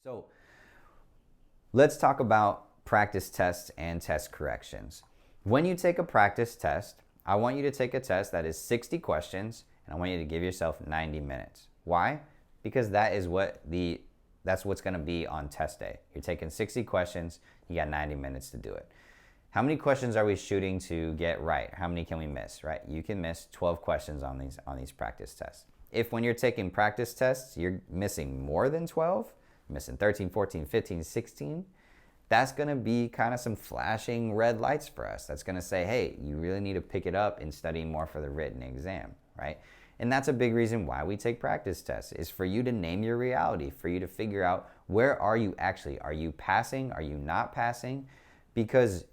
So let's talk about practice tests and test corrections. When you take a practice test, I want you to take a test that is 60 questions, and I want you to give yourself 90 minutes. Why? Because that's what's going to be on test day. You're taking 60 questions, you got 90 minutes to do it. How many questions are we shooting to get right? How many can we miss, right? You can miss 12 questions on these practice tests. If when you're taking practice tests, you're missing more than 12, missing 13, 14, 15, 16, that's going to be kind of some flashing red lights for us. That's going to say, hey, you really need to pick it up and study more for the written exam, right? And that's a big reason why we take practice tests, is for you to name your reality, for you to figure out where are you actually. Are you passing? Are you not passing? Because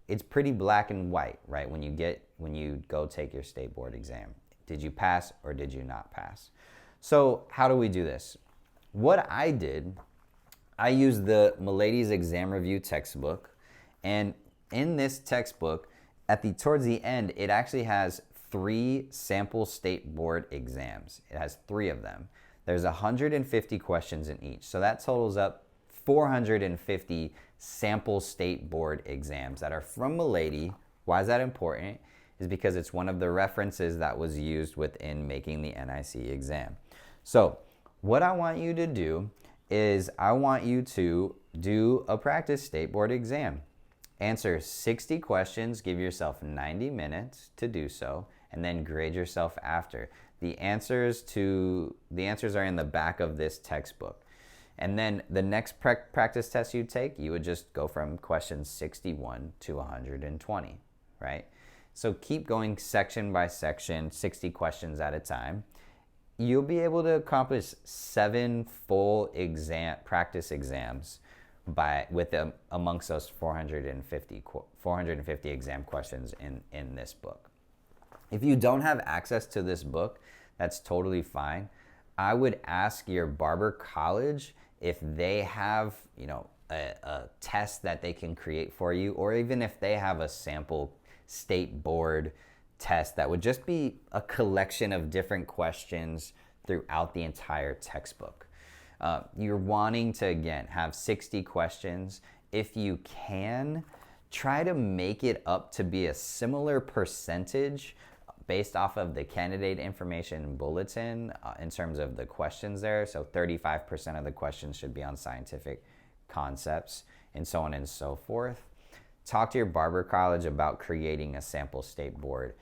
it's pretty black and white, right? When you go take your state board exam. Did you pass or did you not pass? So how do we do this? What I did, I used the Milady's Exam Review textbook, and in this textbook, towards the end, it actually has 3 sample state board exams. It has 3 of them. There's 150 questions in each, so that totals up 450 sample state board exams that are from Milady. Why is that important? Is because it's one of the references that was used within making the NIC exam. So what I want you to do is I want you to do a practice state board exam. Answer 60 questions, give yourself 90 minutes to do so, and then grade yourself after. The answers are in the back of this textbook. And then the next practice test you take, you would just go from questions 61 to 120, right? So keep going section by section, 60 questions at a time. You'll be able to accomplish 7 full practice exams amongst those 450 exam questions in this book. If you don't have access to this book, that's totally fine. I would ask your barber college if they have, a test that they can create for you, or even if they have a sample state board test that would just be a collection of different questions throughout the entire textbook. You're wanting to, again, have 60 questions. If you can, try to make it up to be a similar percentage based off of the candidate information bulletin in terms of the questions there. So 35% of the questions should be on scientific concepts and so on and so forth. Talk to your barber college about creating a sample state board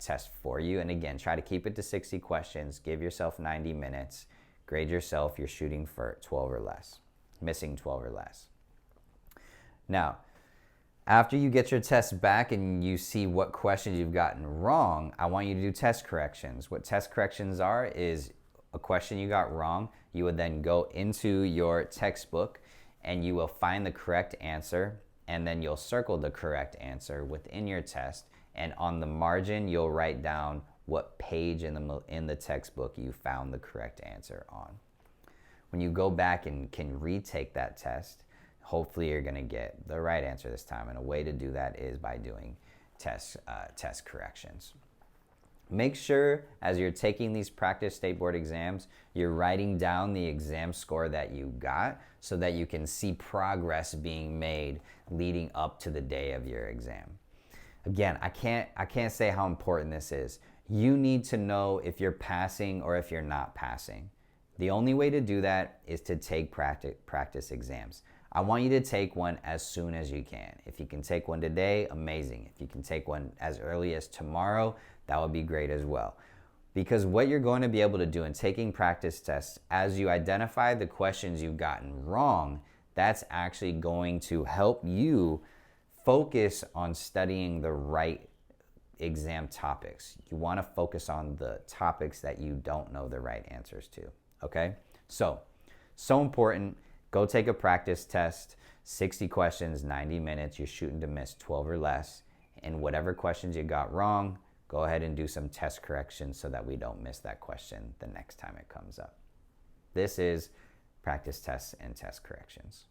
test for you. And again, try to keep it to 60 questions. Give yourself 90 minutes. Grade yourself. You're shooting for 12 or less. Missing 12 or less. Now, after you get your test back and you see what questions you've gotten wrong, I want you to do test corrections. What test corrections are is a question you got wrong. You would then go into your textbook and you will find the correct answer, and then you'll circle the correct answer within your test, and on the margin you'll write down what page in the textbook you found the correct answer on. When you go back and can retake that test, hopefully you're going to get the right answer this time, and a way to do that is by doing test corrections. Make sure as you're taking these practice state board exams, you're writing down the exam score that you got so that you can see progress being made leading up to the day of your exam. Again, I can't say how important this is. You need to know if you're passing or if you're not passing. The only way to do that is to take practice exams. I want you to take one as soon as you can. If you can take one today, amazing. If you can take one as early as tomorrow, that would be great as well. Because what you're going to be able to do in taking practice tests, as you identify the questions you've gotten wrong, that's actually going to help you focus on studying the right exam topics. You want to focus on the topics that you don't know the right answers to, okay? So important. Go take a practice test, 60 questions, 90 minutes. You're shooting to miss 12 or less. And whatever questions you got wrong, go ahead and do some test corrections so that we don't miss that question the next time it comes up. This is practice tests and test corrections.